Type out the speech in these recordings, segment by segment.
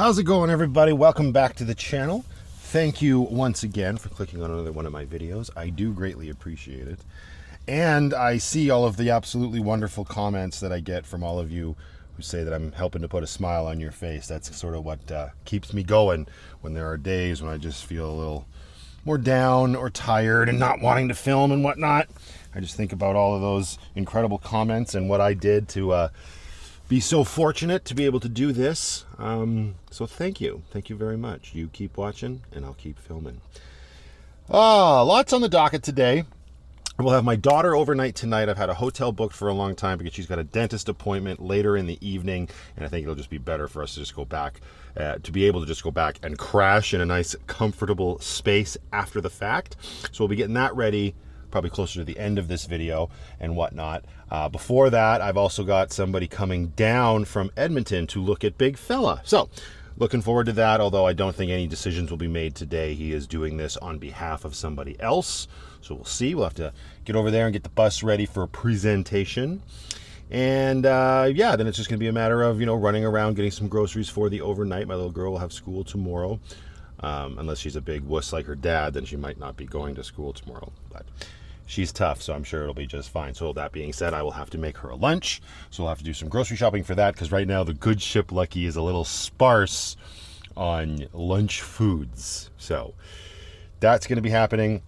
How's it going, everybody? Welcome back to the channel. Thank you once again for clicking on another one of my videos. I do greatly appreciate it. And I see all of the absolutely wonderful comments that I get from all of you who say that I'm helping to put a smile on your face. That's sort of what keeps me going when there are days when I just feel a little more down or tired and not wanting to film and whatnot. I just think about all of those incredible comments and what I did to be so fortunate to be able to do this. So thank you very much. You keep watching and I'll keep filming. Lots on the docket today. We'll have my daughter overnight tonight. I've had a hotel booked for a long time because she's got a dentist appointment later in the evening, and I think it'll just be better for us to just go back, to be able to just go back and crash in a nice comfortable space after the fact. So we'll be getting that ready probably closer to the end of this video and whatnot. Before that, I've also got somebody coming down from Edmonton to look at Big Fella. So looking forward to that, although I don't think any decisions will be made today. He is doing this on behalf of somebody else. So we'll see. We'll have to get over there and get the bus ready for a presentation. And yeah, then it's just going to be a matter of, running around, getting some groceries for the overnight. My little girl will have school tomorrow. Unless she's a big wuss like her dad, then she might not be going to school tomorrow. But she's tough, so I'm sure it'll be just fine. So that being said, I will have to make her a lunch. So we'll have to do some grocery shopping for that, because right now the Good Ship Lucky is a little sparse on lunch foods. So that's going to be happening.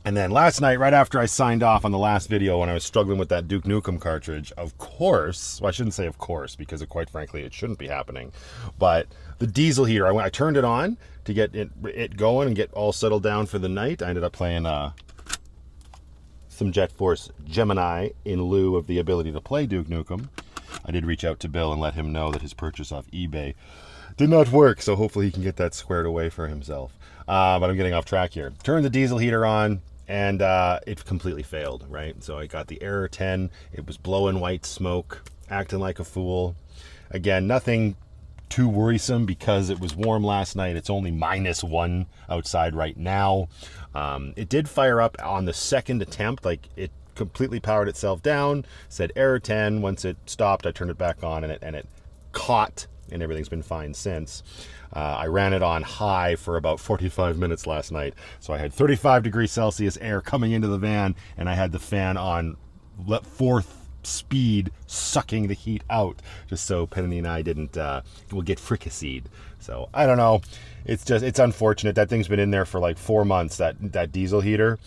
And then last night, right after I signed off on the last video when I was struggling with that Duke Nukem cartridge, of course, well, I shouldn't say of course, because quite frankly, it shouldn't be happening. But the diesel heater, I turned it on to get it going and get all settled down for the night. I ended up playing some Jet Force Gemini in lieu of the ability to play Duke Nukem. I did reach out to Bill and let him know that his purchase off eBay did not work, so hopefully he can get that squared away for himself. But I'm getting off track here. Turned the diesel heater on, and it completely failed, right? So I got the error 10. It was blowing white smoke, acting like a fool. Again, nothing too worrisome because it was warm last night. It's only -1 outside right now. It did fire up on the second attempt. Like, it completely powered itself down, said error 10. Once it stopped, I turned it back on, and it caught, and everything's been fine since. I ran it on high for about 45 minutes last night. So I had 35 degrees Celsius air coming into the van, and I had the fan on 4th speed, sucking the heat out, just so Penny and I didn't will get fricasseed. So I don't know. It's unfortunate. That thing's been in there for like 4 months, that diesel heater.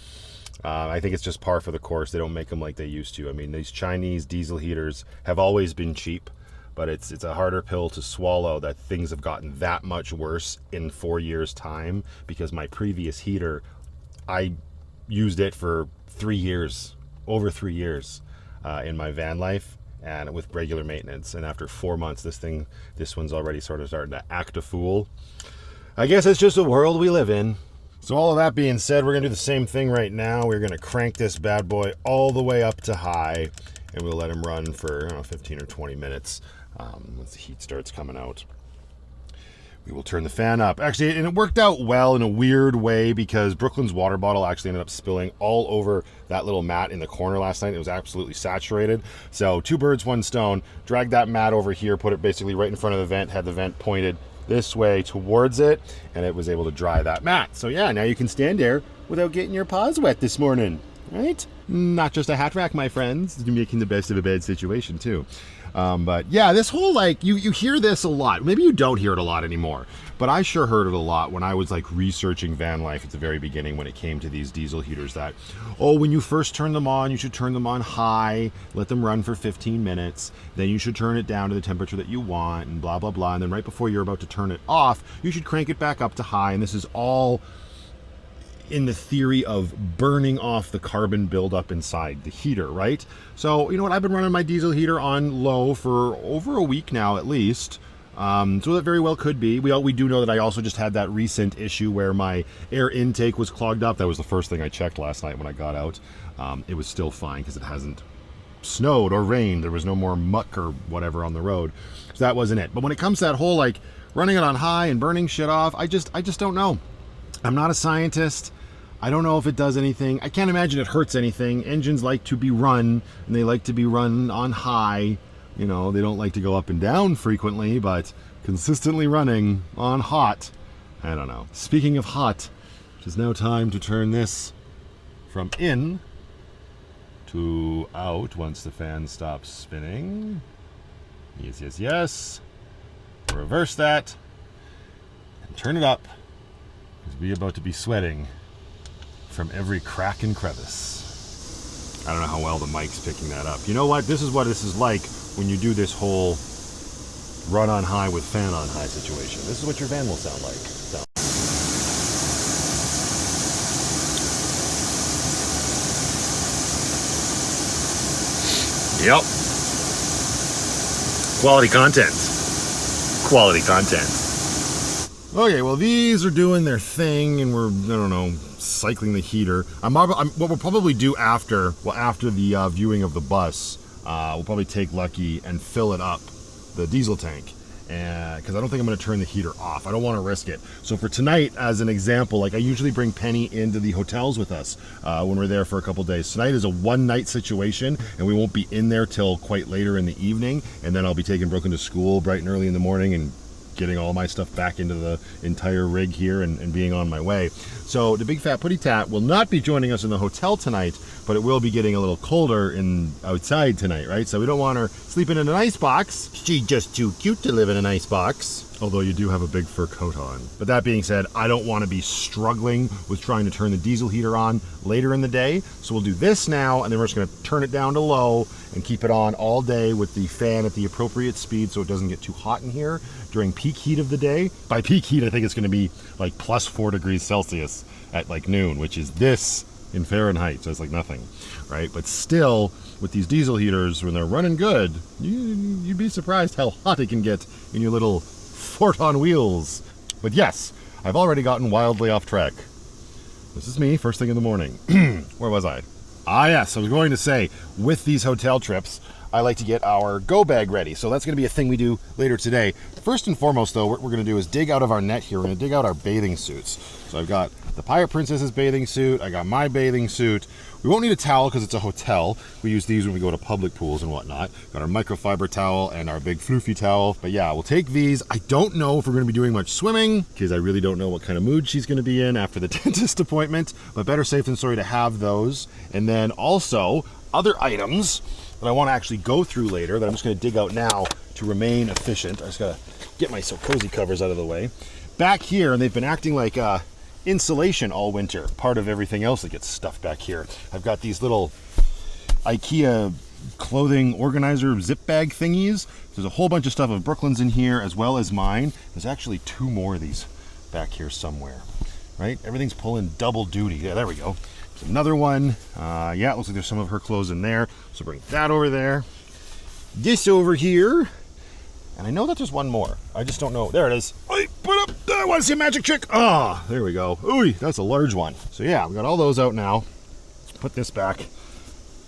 I think it's just par for the course. They don't make them like they used to. I mean, these Chinese diesel heaters have always been cheap, but it's a harder pill to swallow that things have gotten that much worse in 4 years' time, because my previous heater, I used it for 3 years, over 3 years in my van life, and with regular maintenance. And after 4 months, this one's already sort of starting to act a fool. I guess it's just a world we live in. So all of that being said, we're going to do the same thing right now. We're going to crank this bad boy all the way up to high, and we'll let him run for 15 or 20 minutes. Once the heat starts coming out, we will turn the fan up. Actually, and it worked out well in a weird way, because Brooklyn's water bottle actually ended up spilling all over that little mat in the corner last night. It was absolutely saturated. So 2 birds, 1 stone. Dragged that mat over here, put it basically right in front of the vent, had the vent pointed this way towards it, and it was able to dry that mat. So yeah, now you can stand there without getting your paws wet this morning, right? Not just a hat rack, my friends. You're making the best of a bad situation too. But yeah, this whole, like, you hear this a lot. Maybe you don't hear it a lot anymore, but I sure heard it a lot when I was like researching van life at the very beginning, when it came to these diesel heaters, that, oh, when you first turn them on, you should turn them on high, let them run for 15 minutes, then you should turn it down to the temperature that you want, and blah, blah, blah. And then right before you're about to turn it off, you should crank it back up to high. And this is all in the theory of burning off the carbon buildup inside the heater, right? So, you know what? I've been running my diesel heater on low for over a week now, at least. So that very well could be. We do know that I also just had that recent issue where my air intake was clogged up. That was the first thing I checked last night when I got out. It was still fine because it hasn't snowed or rained. There was no more muck or whatever on the road. So that wasn't it. But when it comes to that whole, like, running it on high and burning shit off, I just don't know. I'm not a scientist. I don't know if it does anything. I can't imagine it hurts anything. Engines like to be run, and they like to be run on high. They don't like to go up and down frequently, but consistently running on hot. I don't know. Speaking of hot, it is now time to turn this from in to out once the fan stops spinning. Yes, yes, yes. Reverse that and turn it up, because we're about to be sweating from every crack and crevice. I don't know how well the mic's picking that up. You know what? This is like when you do this whole run on high with fan on high situation. This is what your van will sound like. So. Yep. Quality content. Quality content. Okay, well, these are doing their thing, and we're, I don't know, cycling the heater. What we'll probably do after the viewing of the bus, we'll probably take Lucky and fill it up, the diesel tank, because I don't think I'm going to turn the heater off. I don't want to risk it. So for tonight, as an example, like I usually bring Penny into the hotels with us when we're there for a couple days. Tonight is a one-night situation, and we won't be in there till quite later in the evening, and then I'll be taking Brooklyn to school bright and early in the morning and getting all my stuff back into the entire rig here and being on my way. So the Big Fat Putty Tat will not be joining us in the hotel tonight, but it will be getting a little colder outside tonight, right? So we don't want her sleeping in an ice box. She's just too cute to live in an ice box. Although you do have a big fur coat on. But that being said, I don't want to be struggling with trying to turn the diesel heater on later in the day. So we'll do this now, and then we're just going to turn it down to low and keep it on all day with the fan at the appropriate speed so it doesn't get too hot in here during peak heat of the day. By peak heat, I think it's going to be like plus 4 degrees Celsius at like noon, which is this in Fahrenheit, so it's like nothing, right? But still, with these diesel heaters, when they're running good, you'd be surprised how hot it can get in your little fort on wheels. But yes, I've already gotten wildly off track. This is me, first thing in the morning. Where was I? Yes, I was going to say, with these hotel trips, I like to get our go bag ready. So that's going to be a thing we do later today. First and foremost, though, what we're going to do is dig out of our net here. We're going to dig out our bathing suits. So I've got the Pirate Princess's bathing suit. I got my bathing suit. We won't need a towel because it's a hotel. We use these when we go to public pools and whatnot. Got our microfiber towel and our big floofy towel. But yeah, we'll take these. I don't know if we're going to be doing much swimming because I really don't know what kind of mood she's going to be in after the dentist appointment. But better safe than sorry to have those. And then also other items that I want to actually go through later that I'm just going to dig out now to remain efficient. I just got to get my So Cozy covers out of the way. Back here, and they've been acting like insulation all winter, part of everything else that gets stuffed back here. I've got these little IKEA clothing organizer zip bag thingies. There's a whole bunch of stuff of Brooklyn's in here as well as mine. There's actually 2 more of these back here somewhere, right? Everything's pulling double duty. Yeah, there we go. There's another one. Yeah, it looks like there's some of her clothes in there. So bring that over there. This over here. And I know that there's one more. I just don't know. There it is. I want to see a magic trick. Ah, there we go. Ooh, that's a large one. So yeah, we got all those out now. Let's put this back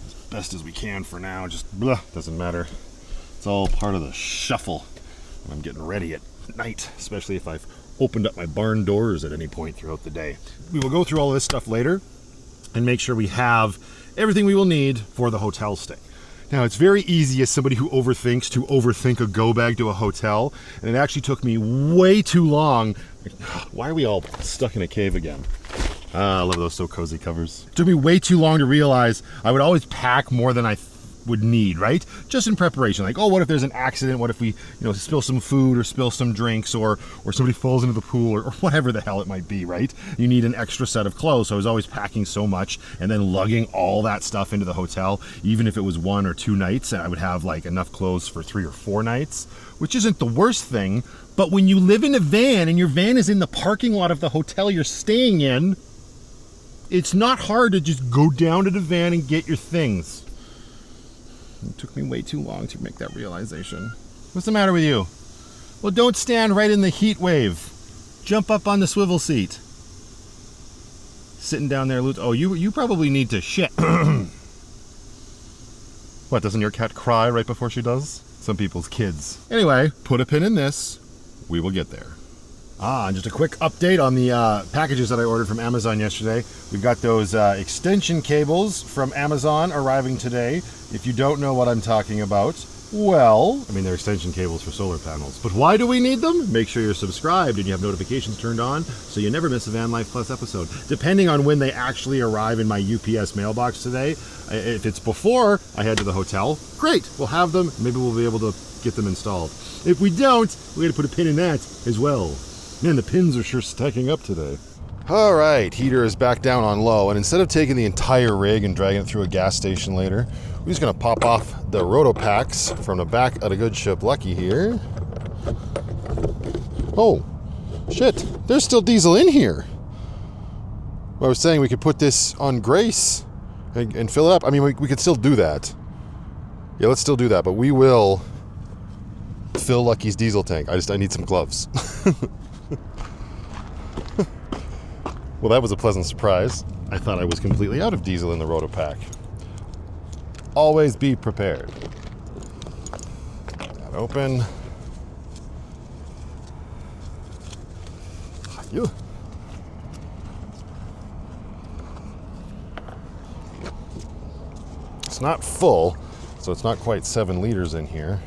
as best as we can for now. Just doesn't matter. It's all part of the shuffle when I'm getting ready at night, especially if I've opened up my barn doors at any point throughout the day. We will go through all of this stuff later and make sure we have everything we will need for the hotel stay. Now, it's very easy as somebody who overthinks to overthink a go bag to a hotel, and it actually took me way too long. Why are we all stuck in a cave again? I love those So Cozy covers. It took me way too long to realize I would always pack more than I would need, right? Just in preparation. Like, oh, what if there's an accident? What if we, spill some food or spill some drinks or somebody falls into the pool or whatever the hell it might be, right? You need an extra set of clothes. So I was always packing so much and then lugging all that stuff into the hotel, even if it was 1 or 2 nights, and I would have like enough clothes for 3 or 4 nights, which isn't the worst thing. But when you live in a van and your van is in the parking lot of the hotel you're staying in, it's not hard to just go down to the van and get your things. It took me way too long to make that realization. What's the matter with you? Well, don't stand right in the heat wave. Jump up on the swivel seat. Sitting down there, oh, you probably need to shit. What, doesn't your cat cry right before she does? Some people's kids. Anyway, put a pin in this. We will get there. And just a quick update on the packages that I ordered from Amazon yesterday. We've got those extension cables from Amazon arriving today. If you don't know what I'm talking about, Well, I mean, they're extension cables for solar panels. But why do we need them? Make sure you're subscribed and you have notifications turned on so you never miss a Van Life Plus episode. Depending on when they actually arrive in my UPS mailbox today, if it's before I head to the hotel, great, we'll have them. Maybe we'll be able to get them installed. If we don't, we got to put a pin in that as well. Man, the pins are sure stacking up today. All right, heater is back down on low, and instead of taking the entire rig and dragging it through a gas station later, we're just gonna pop off the roto packs from the back of the good ship Lucky here. Oh, shit, there's still diesel in here. I was saying we could put this on Grace and fill it up. I mean, we could still do that. Yeah, let's still do that, but we will fill Lucky's diesel tank. I need some gloves. Well, that was a pleasant surprise. I thought I was completely out of diesel in the roto pack. Always be prepared. That open. You. It's not full, so it's not quite 7 liters in here.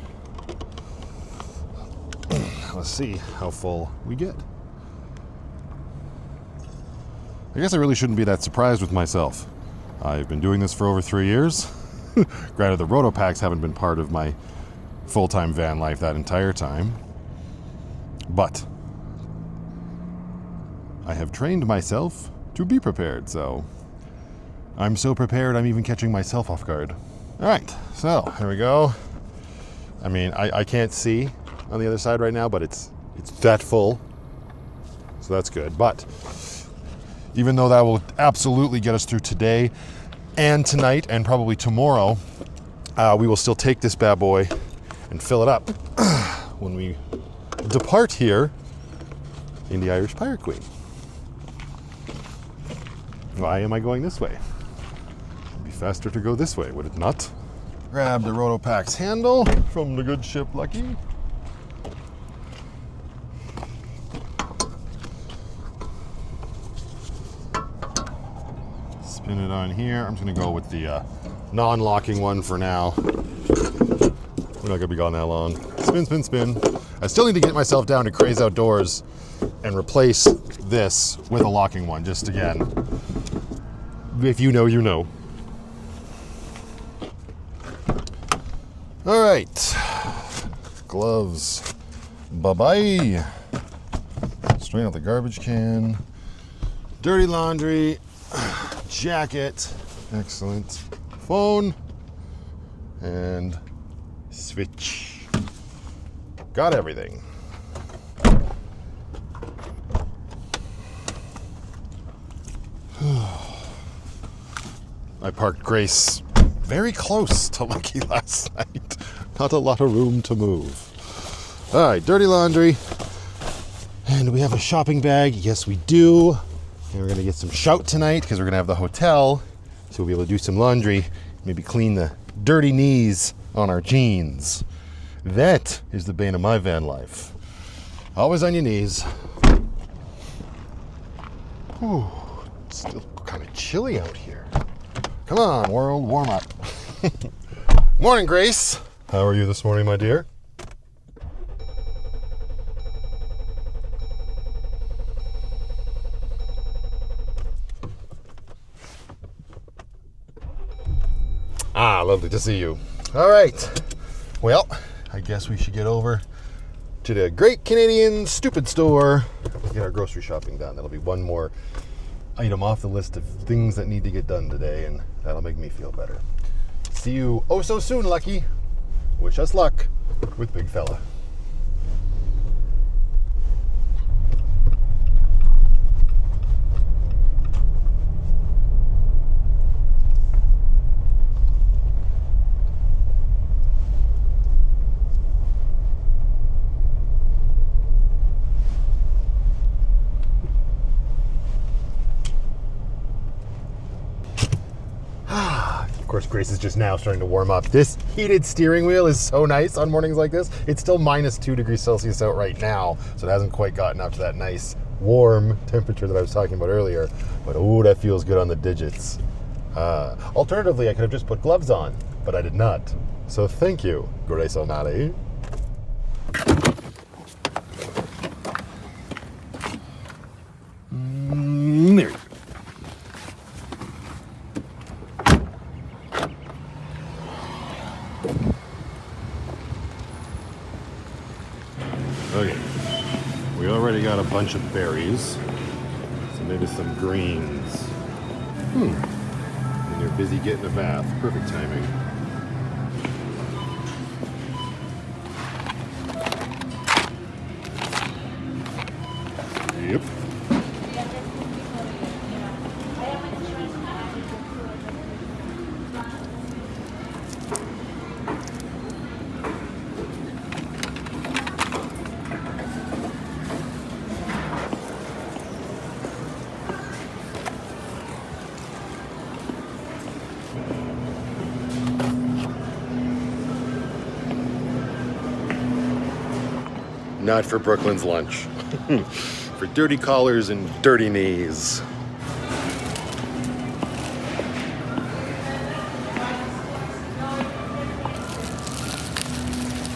Let's see how full we get. I guess I really shouldn't be that surprised with myself. I've been doing this for over 3 years. Granted, the roto packs haven't been part of my full-time van life that entire time. But I have trained myself to be prepared, so I'm so prepared I'm even catching myself off guard. All right, so here we go. I mean, I can't see on the other side right now, but it's that full, so that's good. But even though that will absolutely get us through today and tonight and probably tomorrow, we will still take this bad boy and fill it up when we depart here in the Irish Pirate Queen. Why am I going this way? It'd be faster to go this way, would it not? Grab the Rotopax handle from the good ship Lucky. Spin it on here. I'm just going to go with the non-locking one for now. We're not going to be gone that long. Spin, spin, spin. I still need to get myself down to Craze Outdoors and replace this with a locking one, just again. If you know, you know. All right. Gloves. Bye-bye. Straight out the garbage can. Dirty laundry. Jacket. Excellent. Phone. And switch. Got everything. I parked Grace very close to Lucky last night. Not a lot of room to move. All right, dirty laundry. And we have a shopping bag. Yes, we do. And we're going to get some shout tonight because we're going to have the hotel. So we'll be able to do some laundry. Maybe clean the dirty knees on our jeans. That is the bane of my van life. Always on your knees. Whew, it's still kind of chilly out here. Come on, world, warm up. Morning, Grace. How are you this morning, my dear? Ah, lovely to see you. All right. Well, I guess we should get over to the Great Canadian Stupid Store and get our grocery shopping done. That'll be one more item off the list of things that need to get done today, and that'll make me feel better. See you oh so soon, Lucky. Wish us luck with Big Fella. Of course, Grace is just now starting to warm up. This heated steering wheel is so nice on mornings like this. It's still minus 2 degrees Celsius out right now, so it hasn't quite gotten up to that nice warm temperature that I was talking about earlier. But oh, that feels good on the digits. Alternatively, I could have just put gloves on, but I did not. So thank you, Grace O'Malley. There you go. Okay, we already got a bunch of berries, so maybe some greens. And you're busy getting a bath. Perfect timing. Yep. Not for Brooklyn's lunch. For dirty collars and dirty knees.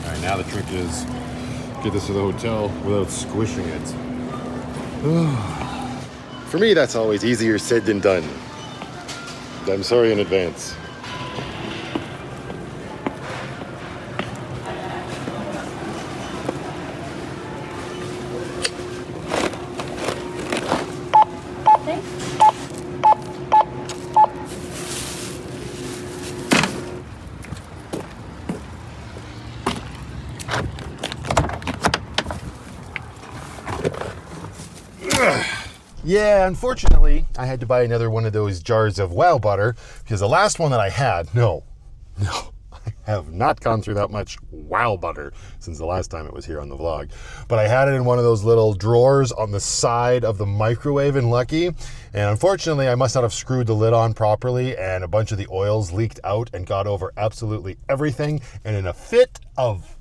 Alright, now the trick is get this to the hotel without squishing it. For me, that's always easier said than done. I'm sorry in advance. Yeah, unfortunately, I had to buy another one of those jars of wow butter because the last one that I had, no, I have not gone through that much wow butter since the last time it was here on the vlog. But I had it in one of those little drawers on the side of the microwave in Lucky. And unfortunately, I must not have screwed the lid on properly and a bunch of the oils leaked out and got over absolutely everything. And in a fit of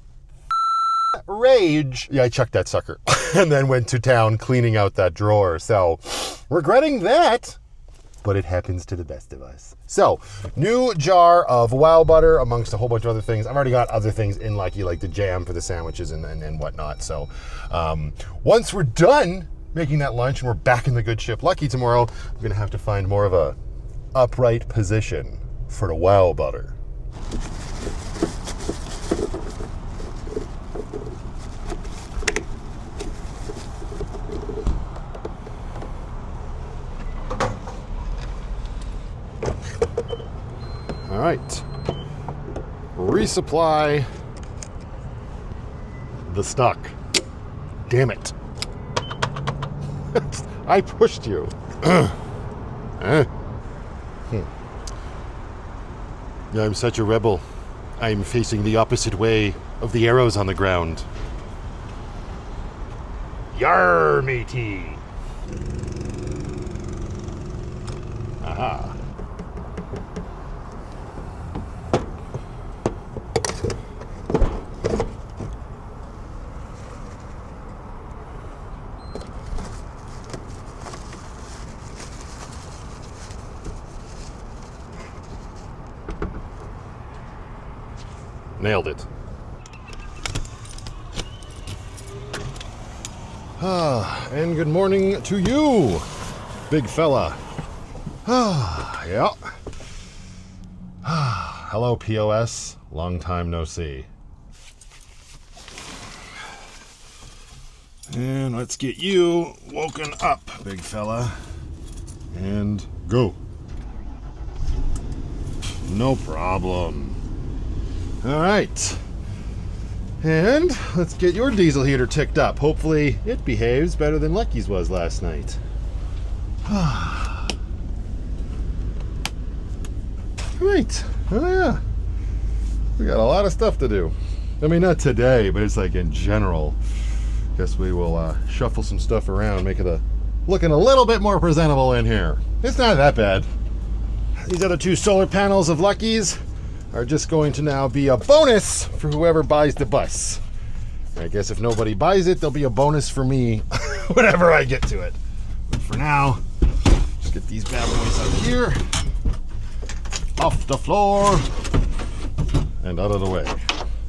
rage, yeah, I chucked that sucker and then went to town cleaning out that drawer. So regretting that, but it happens to the best of us. So new jar of wow butter amongst a whole bunch of other things. I've already got other things in Lucky, like the jam for the sandwiches and whatnot. So once we're done making that lunch and we're back in the good ship Lucky tomorrow, I'm gonna have to find more of a upright position for the wow butter. All right, resupply the stock. Damn it. I pushed you. Yeah, I'm such a rebel. I'm facing the opposite way of the arrows on the ground. Yar, matey. Aha. Nailed it. And good morning to you, big fella. Yeah. Hello, POS. Long time no see. And let's get you woken up, big fella. And go. No problem. All right, and let's get your diesel heater ticked up. Hopefully it behaves better than Lucky's was last night. Right, oh yeah, we got a lot of stuff to do. I mean, not today, but it's like in general. Guess we will shuffle some stuff around, make it looking a little bit more presentable in here. It's not that bad. These other two solar panels of Lucky's are just going to now be a bonus for whoever buys the bus. I guess if nobody buys it, there'll be a bonus for me whenever I get to it. But for now, just get these bad boys out here. off the floor and out of the way.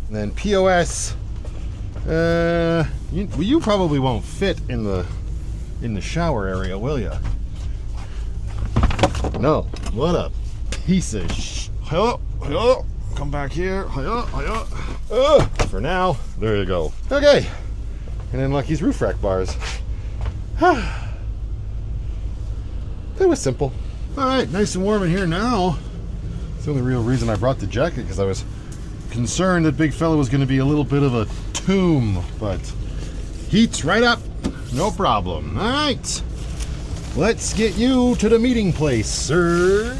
And then POS, you probably won't fit in the shower area, will you? No. What a piece of come back here. For now, there you go. Okay. And then Lucky's roof rack bars. That was simple. All right, nice and warm in here now. It's the only real reason I brought the jacket, because I was concerned that big fella was going to be a little bit of a tomb, but heats right up. No problem. All right. Let's get you to the meeting place, sir.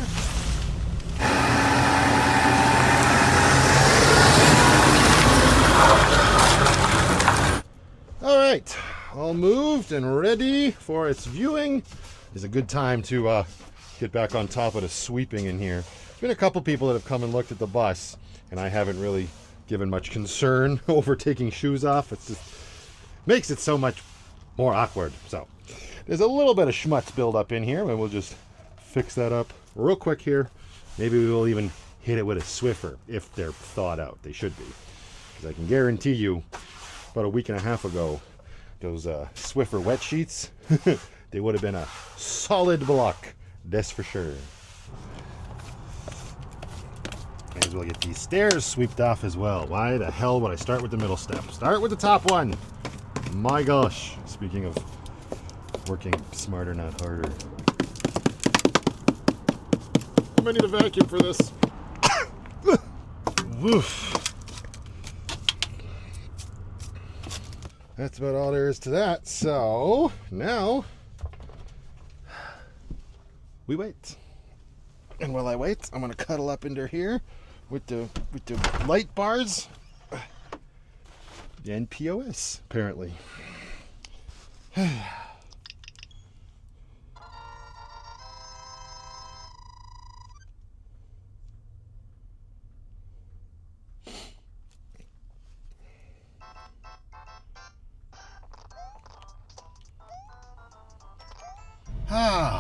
All right, all moved and ready for its viewing. It's a good time to get back on top of the sweeping in here. There's been a couple people that have come and looked at the bus, and I haven't really given much concern over taking shoes off. It just makes it so much more awkward. So there's a little bit of schmutz build up in here, and we'll just fix that up real quick here. Maybe we will even hit it with a Swiffer if they're thawed out. They should be, because I can guarantee you about a week and a half ago, those Swiffer wet sheets, they would have been a solid block, that's for sure. May as well get these stairs swept off as well. Why the hell would I start with the middle step? Start with the top one. My gosh. Speaking of working smarter, not harder. I might need a vacuum for this. That's about all there is to that. So now we wait. And while I wait, I'm gonna cuddle up into here with the light bars and POS, apparently.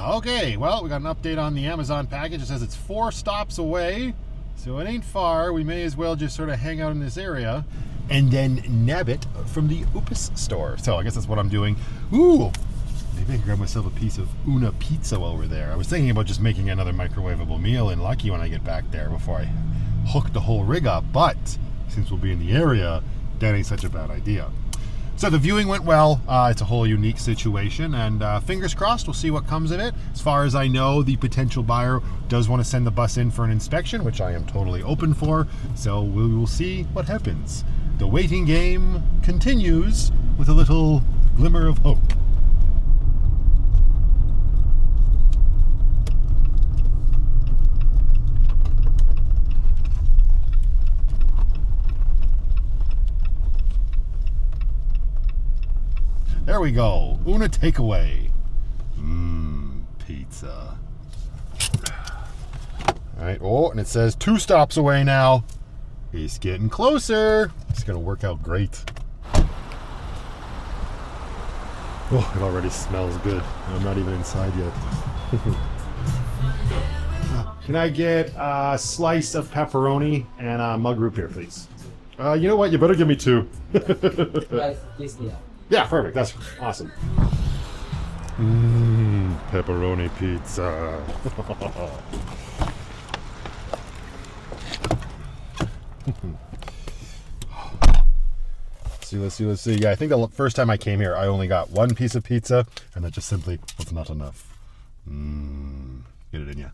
Okay, well, we got an update on the Amazon package. It says it's 4 stops away, so it ain't far. We may as well just sort of hang out in this area and then nab it from the Opus store. So I guess that's what I'm doing. Ooh, maybe I can grab myself a piece of Una pizza while we're there. I was thinking about just making another microwavable meal in Lucky when I get back there before I hook the whole rig up, but since we'll be in the area, that ain't such a bad idea. So the viewing went well. It's a whole unique situation, and fingers crossed, we'll see what comes of it. As far as I know, the potential buyer does want to send the bus in for an inspection, which I am totally open for. So we will see what happens. The waiting game continues with a little glimmer of hope. There we go. Una takeaway. Pizza. All right. Oh, and it says 2 stops away now. He's getting closer. It's going to work out great. Oh, it already smells good. I'm not even inside yet. Can I get a slice of pepperoni and a mug root beer, please? You know what? You better give me 2. Yeah, perfect. That's awesome. Pepperoni pizza. Let's see. Yeah, I think the first time I came here, I only got 1 piece of pizza, and that just simply was not enough. Get it in ya.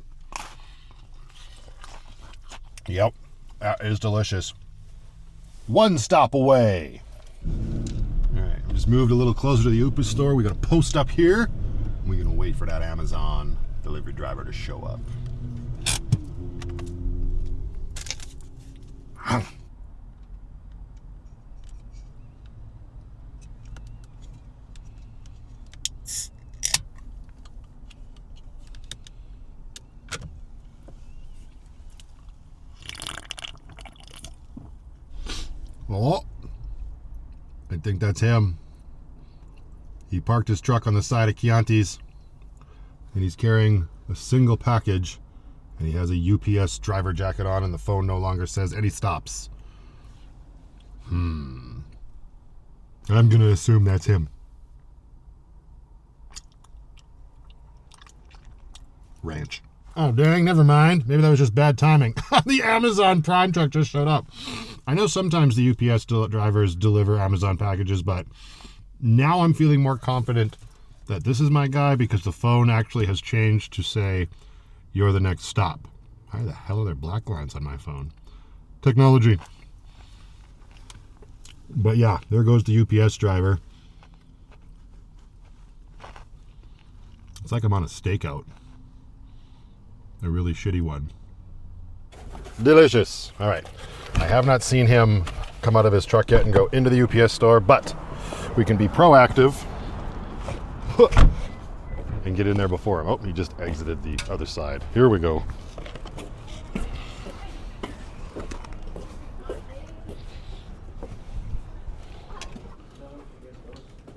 Yep, that is delicious. 1 stop away. Alright, we just moved a little closer to the Opus store. We're going to post up here. And we're going to wait for that Amazon delivery driver to show up. Oh, I think that's him. He parked his truck on the side of Chianti's, and he's carrying a single package And he has a UPS driver jacket on, and the phone no longer says any stops. I'm gonna assume that's him. Ranch. Oh, dang, never mind. Maybe that was just bad timing. The Amazon Prime truck just showed up. I know sometimes the UPS drivers deliver Amazon packages, but now I'm feeling more confident that this is my guy because the phone actually has changed to say, you're the next stop. Why the hell are there black lines on my phone? Technology. But yeah, there goes the UPS driver. It's like I'm on a stakeout. A really shitty one. Delicious. All right. I have not seen him come out of his truck yet and go into the UPS store, but we can be proactive and get in there before him. Oh, he just exited the other side. Here we go.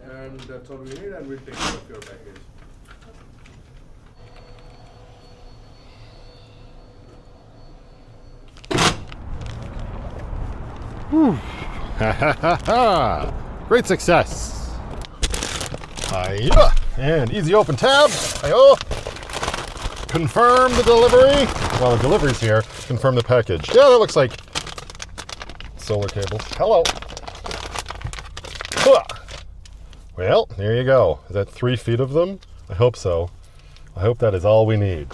And that's all we need, and we'll take care of your package. Ha ha ha ha! Great success! Hiya! And easy open tab. Hiyo! Confirm the delivery. Well, the delivery's here. Confirm the package. Yeah, that looks like solar cables. Hello. Well, there you go. Is that 3 feet of them? I hope so. I hope that is all we need.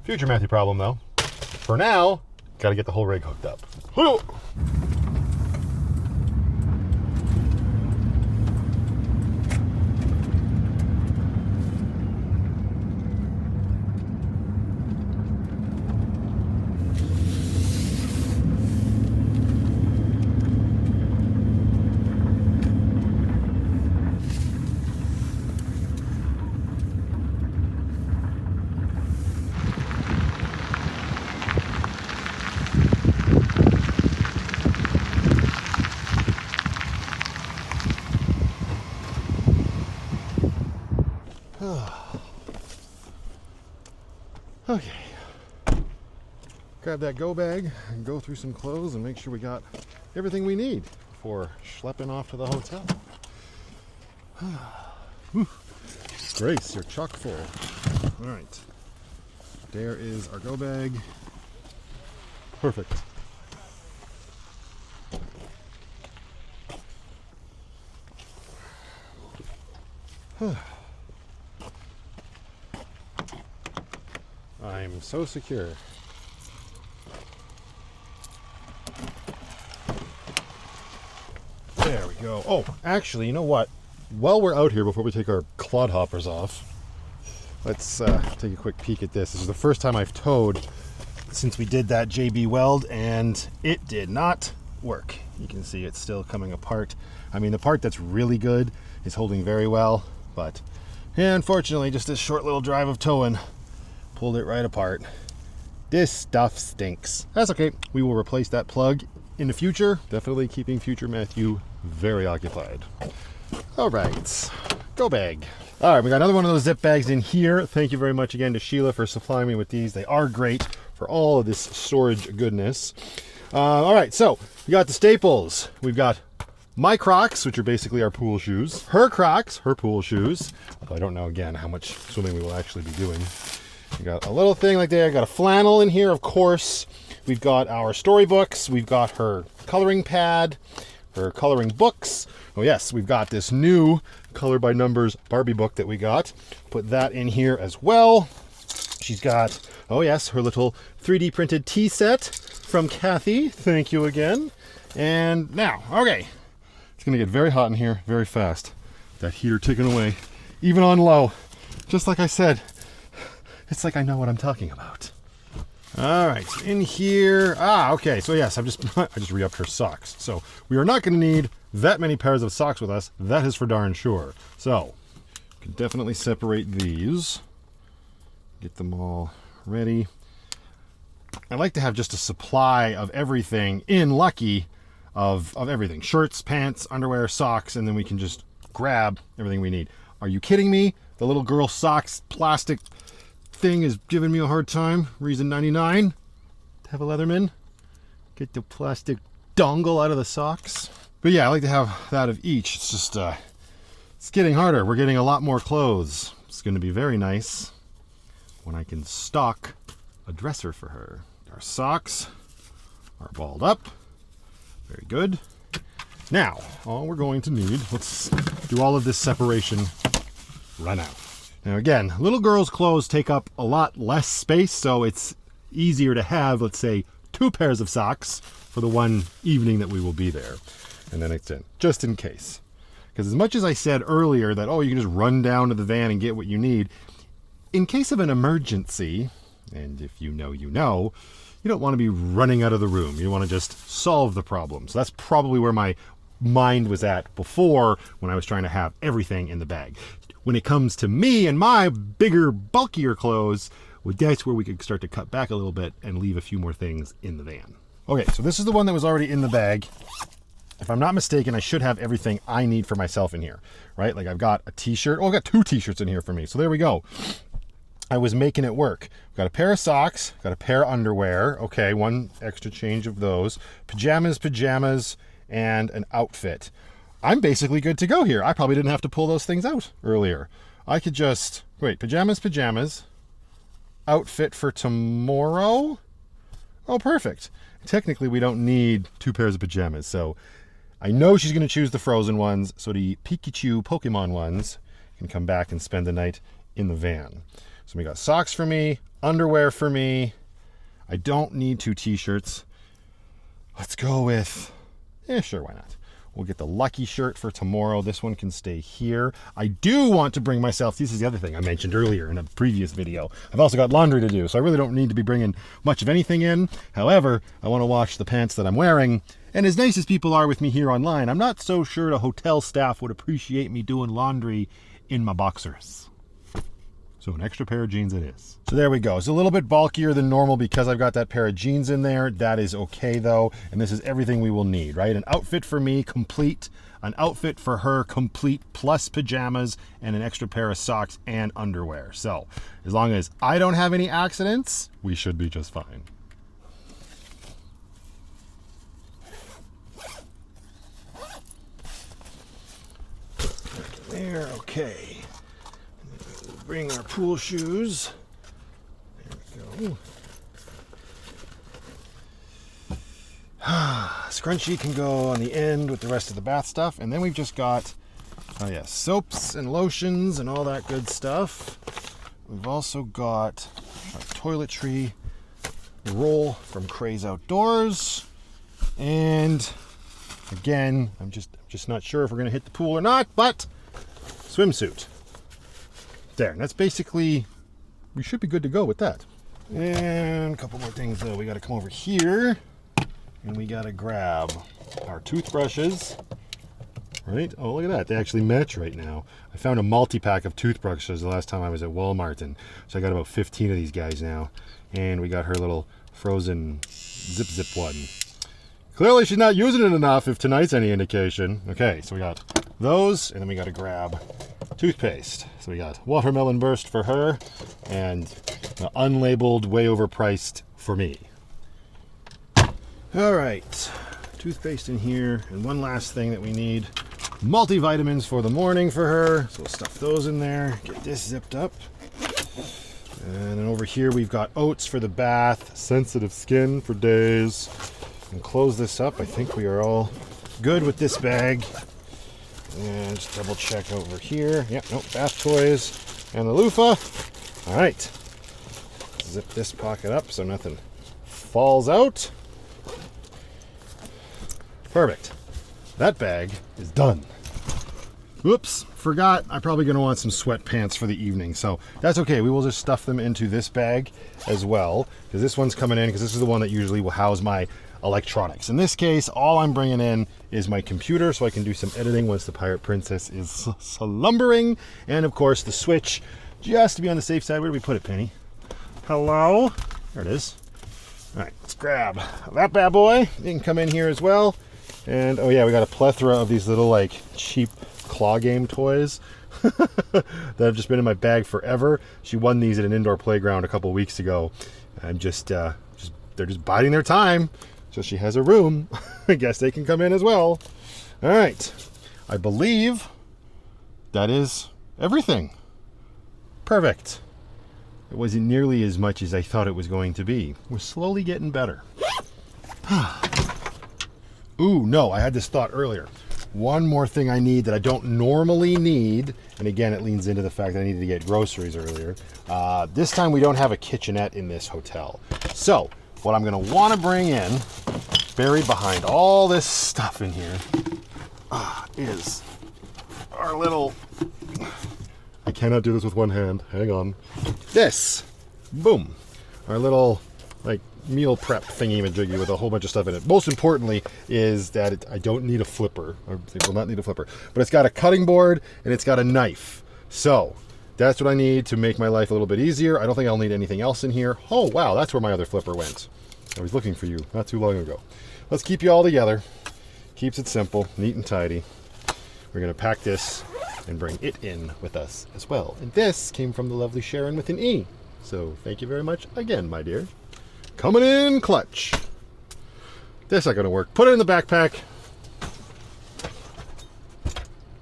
Future Matthew problem, though. For now, gotta get the whole rig hooked up. Okay. Grab that go bag and go through some clothes and make sure we got everything we need before schlepping off to the hotel. Grace, you're chock full. All right. There is our go bag. Perfect. I'm so secure. There we go. Oh, actually, you know what? While we're out here, before we take our clodhoppers off, let's take a quick peek at this. This is the first time I've towed since we did that JB weld, and it did not work. You can see it's still coming apart. I mean, the part that's really good is holding very well, but yeah, unfortunately, just this short little drive of towing pulled it right apart. This stuff stinks. That's okay. We will replace that plug in the future. Definitely keeping future Matthew very occupied. All right, go bag. All right, we got another one of those zip bags in here. Thank you very much again to Sheila for supplying me with these. They are great for all of this storage goodness. All right, so we got the staples. We've got my Crocs, which are basically our pool shoes. Her Crocs, her pool shoes. Although I don't know, again, how much swimming we will actually be doing. We got a little thing like that. I got a flannel in here, of course. We've got our storybooks. We've got her coloring pad, her coloring books. Oh yes, we've got this new Color by Numbers Barbie book that we got. Put that in here as well. She's got, oh yes, her little 3D printed tea set from Kathy. Thank you again. And now, okay, it's gonna get very hot in here very fast. That heater ticking away, even on low. Just like I said, it's like I know what I'm talking about. All right, in here. Okay. So yes, I just re-upped her socks. So we are not going to need that many pairs of socks with us. That is for darn sure. So can definitely separate these. Get them all ready. I like to have just a supply of everything in Lucky, of everything: shirts, pants, underwear, socks, and then we can just grab everything we need. Are you kidding me? The little girl socks, plastic thing is giving me a hard time. Reason 99 to have a Leatherman. Get the plastic dongle out of the socks. But yeah, I like to have that of each. It's just, it's getting harder. We're getting a lot more clothes. It's going to be very nice when I can stock a dresser for her. Our socks are balled up. Very good. Now, all we're going to need, let's do all of this separation right now. Now again, little girls' clothes take up a lot less space, so it's easier to have, let's say, 2 pairs of socks for the one evening that we will be there. And then it's in, just in case. Because as much as I said earlier that, oh, you can just run down to the van and get what you need, in case of an emergency, and if you know, you know, you don't want to be running out of the room. You want to just solve the problem. So that's probably where my mind was at before when I was trying to have everything in the bag. When it comes to me and my bigger, bulkier clothes, well, that's where we could start to cut back a little bit and leave a few more things in the van. Okay, so this is the one that was already in the bag. If I'm not mistaken, I should have everything I need for myself in here, right? Like I've got a t-shirt. Oh, I've got 2 t-shirts in here for me. So there we go. I was making it work. Got a pair of socks, got a pair of underwear. Okay, 1 extra change of those. Pajamas, and an outfit. I'm basically good to go here. I probably didn't have to pull those things out earlier. I could just, wait, pajamas, outfit for tomorrow. Oh, perfect. Technically, we don't need 2 pairs of pajamas, so I know she's going to choose the frozen ones, so the Pikachu Pokemon ones can come back and spend the night in the van. So we got socks for me, underwear for me. I don't need 2 t-shirts. Let's go with, sure, why not? We'll get the Lucky shirt for tomorrow. This one can stay here. I do want to bring myself, this is the other thing I mentioned earlier in a previous video. I've also got laundry to do, so I really don't need to be bringing much of anything in. However, I want to wash the pants that I'm wearing. And as nice as people are with me here online, I'm not so sure the hotel staff would appreciate me doing laundry in my boxers. So an extra pair of jeans it is. So there we go. It's a little bit bulkier than normal because I've got that pair of jeans in there. That is okay though. And this is everything we will need, right? An outfit for me, complete. An outfit for her, complete, plus pajamas and an extra pair of socks and underwear. So as long as I don't have any accidents, we should be just fine. There, okay. Bring our pool shoes. There we go. Scrunchie can go on the end with the rest of the bath stuff. And then we've just got, soaps and lotions and all that good stuff. We've also got our toiletry roll from Craze Outdoors. And again, I'm just not sure if we're going to hit the pool or not, but swimsuit. There, and that's basically, we should be good to go with that. And a couple more things though. We got to come over here and we got to grab our toothbrushes, right? Oh, look at that. They actually match right now. I found a multi-pack of toothbrushes the last time I was at Walmart, and so I got about 15 of these guys now. And we got her little frozen zip one. Clearly she's not using it enough if tonight's any indication. Okay, so we got those, and then we got to grab toothpaste. So we got Watermelon Burst for her and the unlabeled, way overpriced for me. All right, toothpaste in here, and one last thing that we need, multivitamins for the morning for her. So we'll stuff those in there, get this zipped up. And then over here we've got oats for the bath, sensitive skin for days. And close this up. I think we are all good with this bag. And just double check over here. Yep, nope, bath toys and the loofah. All right. Zip this pocket up so nothing falls out. Perfect. That bag is done. Whoops, forgot. I'm probably going to want some sweatpants for the evening, so that's okay. We will just stuff them into this bag as well, because this one's coming in, because this is the one that usually will house my electronics. In this case, all I'm bringing in is my computer so I can do some editing once the Pirate Princess is slumbering. And of course the Switch, just to be on the safe side. Where do we put it, Penny? Hello? There it is. All right, let's grab that bad boy. It can come in here as well. And oh yeah, we got a plethora of these little like cheap claw game toys. that have just been in my bag forever. She won these at an indoor playground a couple weeks ago. I'm they're just biding their time. So she has a room. I guess they can come in as well. All right. I believe that is everything. Perfect. It wasn't nearly as much as I thought it was going to be. We're slowly getting better. Ooh, no, I had this thought earlier. One more thing I need that I don't normally need, and again, it leans into the fact that I needed to get groceries earlier. This time we don't have a kitchenette in this hotel. So, what I'm going to want to bring in, buried behind all this stuff in here, is our little... I cannot do this with one hand. Hang on. This. Boom. Our little, like, meal prep thingy-majiggy with a whole bunch of stuff in it. Most importantly is that I don't need a flipper. I will not need a flipper. But it's got a cutting board and it's got a knife. So that's what I need to make my life a little bit easier. I don't think I'll need anything else in here. Oh, wow, that's where my other flipper went. I was looking for you not too long ago. Let's keep you all together. Keeps it simple, neat and tidy. We're going to pack this and bring it in with us as well. And this came from the lovely Sharon with an E. So thank you very much again, my dear. Coming in clutch. This not going to work. Put it in the backpack.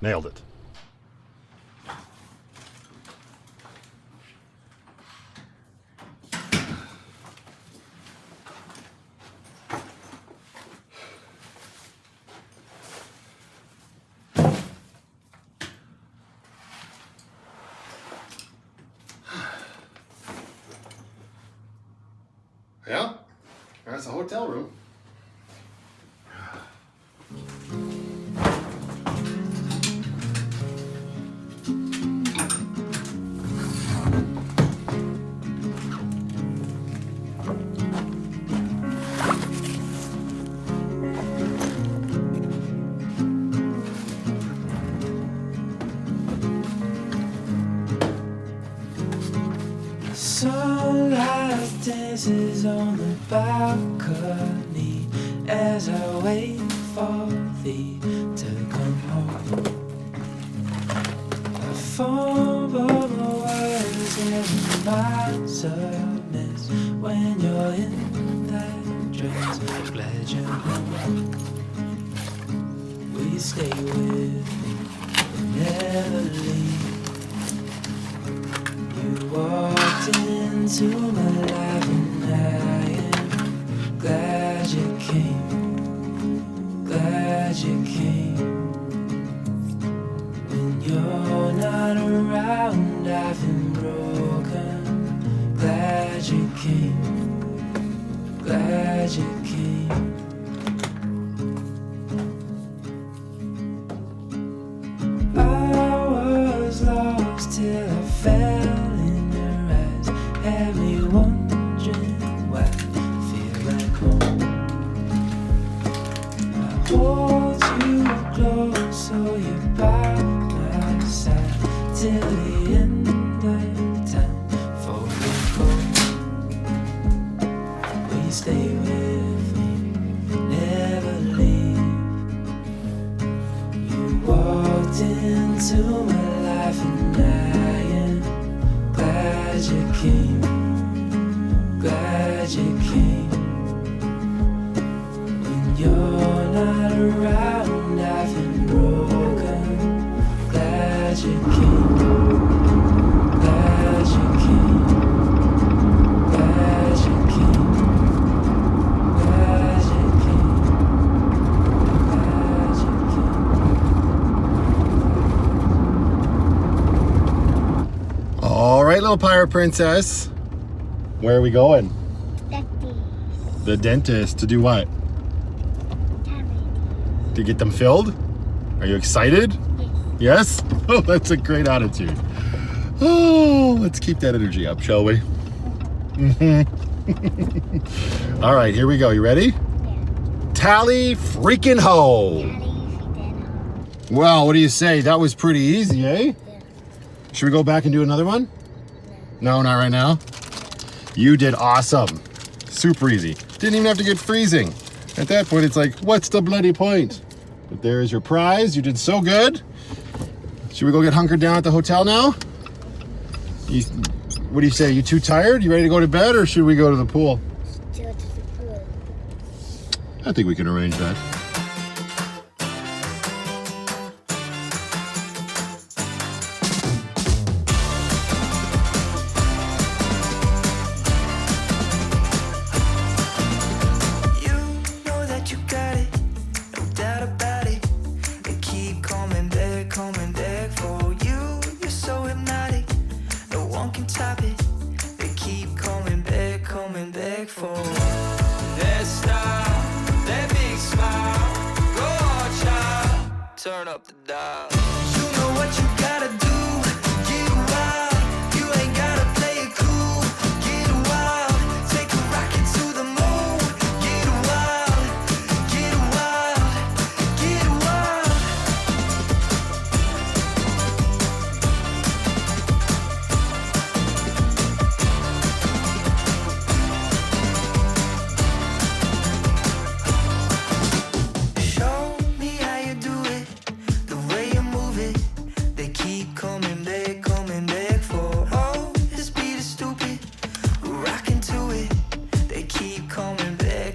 Nailed it. Yeah, that's a hotel room. Sunlight dances on the balcony as I wait for thee to come home. I fumble my words and my sadness when you're in that dress. I'm glad you're home. Will you stay with me and never leave? You walked into my life and I am glad you came, glad you came. When you're not around I've been broken, glad you came, glad you came. I was lost till I fell. Had me wondering why I feel like home. I hold you close so you're by my side till the end of time for we go. Will you stay with me, never leave? You walked into my life and I am glad you came. Glad you came. When you're not around, I've been broken. Glad you came. Glad you came. Glad you came. Glad you came. Glad you came. All right, little pirate princess. Where are we going? Dentist. The dentist. To do what? Cavities. To get them filled? Are you excited? Yes. Yes? Oh, that's a great attitude. Oh, let's keep that energy up, shall we? All right, here we go. You ready? Yeah. Tally freaking ho! Daddy, she did. Well, what do you say? That was pretty easy, eh? Yeah. Should we go back and do another one? No, not right now. You did awesome. Super easy. Didn't even have to get freezing. At that point, it's like, what's the bloody point? But there's your prize. You did so good. Should we go get hunkered down at the hotel now? What do you say? You too tired? You ready to go to bed, or should we go to the pool? Still to the pool. I think we can arrange that. You know that you got it, no doubt about it. They keep coming back for you. You're so hypnotic, no one can top it. They keep coming back for that style, that big smile. Go on, child, turn up the dial. You know what you gotta do, get wild. You ain't gotta play it cool, get wild. Take a rocket to the moon, get wild, get wild, get wild. Show me how you do it, the way you move it. They keep coming back for. Oh, this beat is stupid, we're rocking to it. They keep coming back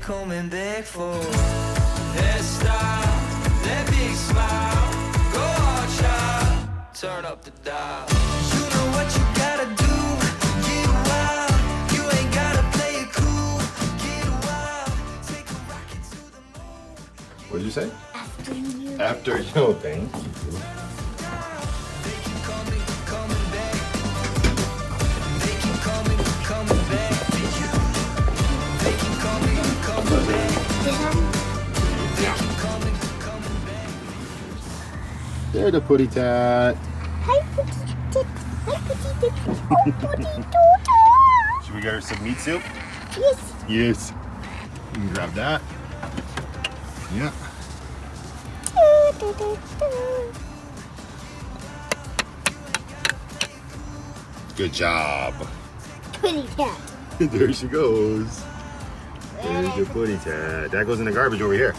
for that style, that big smile. Go on, child, turn up the dial. You know what you gotta do, get wild. You ain't gotta play it cool, get wild. Take a rocket to the moon. What did you say? After you. After you. Thank you. They keep coming back. They keep coming back to you. They keep coming back. This one? They keep coming back. There's the putty tat. Hi, Putty Tit. Hi, Putty Tit. Oh, Putty Tota. Should we get her some meat soup? Yes. Yes. You can grab that. Yeah. Good job. Putty Tat. There she goes. There's your putty tat. That goes in the garbage over here.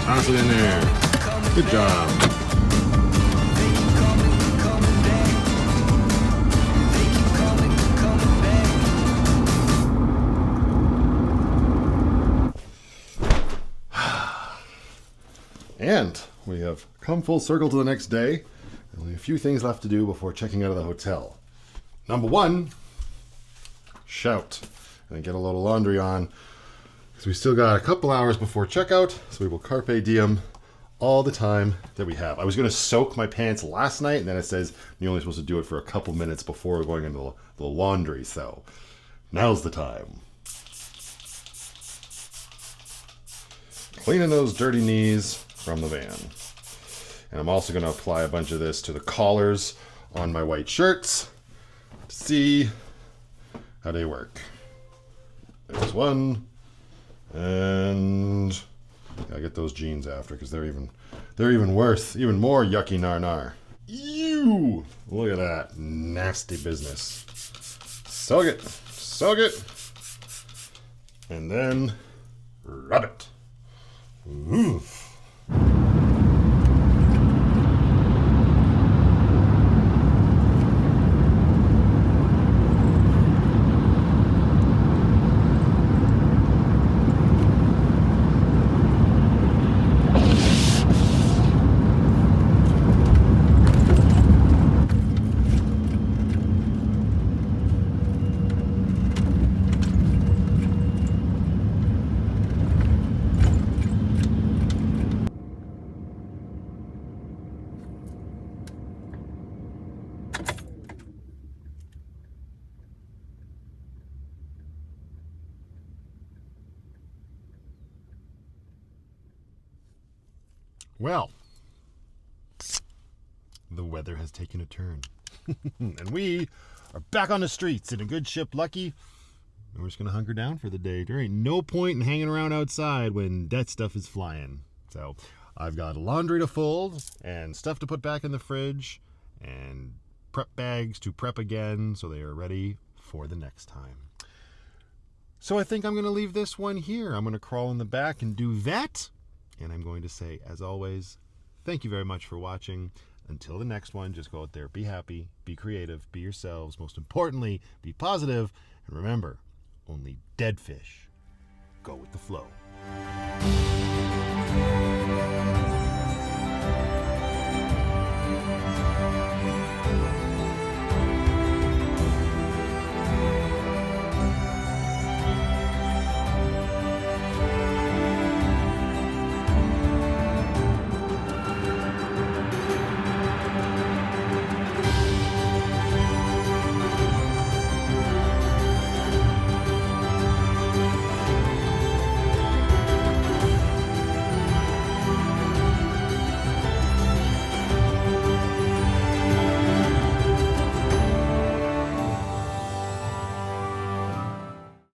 Toss it in there. Good job. And we have come full circle to the next day. Only a few things left to do before checking out of the hotel. Number one, shout and get a load of laundry on, because we still got a couple hours before checkout, so we will carpe diem all the time that we have. I was going to soak my pants last night, and then it says you're only supposed to do it for a couple minutes before going into the laundry, so now's the time. Cleaning those dirty knees from the van. And I'm also going to apply a bunch of this to the collars on my white shirts to see how they work. There's one, and I get those jeans after, because they're even worse, even more yucky nar. Ew! Look at that nasty business. Soak it, and then rub it. Oof. Well, the weather has taken a turn. And we are back on the streets in a good ship, Lucky. And we're just going to hunker down for the day. There ain't no point in hanging around outside when that stuff is flying. So I've got laundry to fold and stuff to put back in the fridge and prep bags to prep again so they are ready for the next time. So I think I'm going to leave this one here. I'm going to crawl in the back and do that. And I'm going to say, as always, thank you very much for watching. Until the next one, just go out there, be happy, be creative, be yourselves. Most importantly, be positive. And remember, only dead fish go with the flow.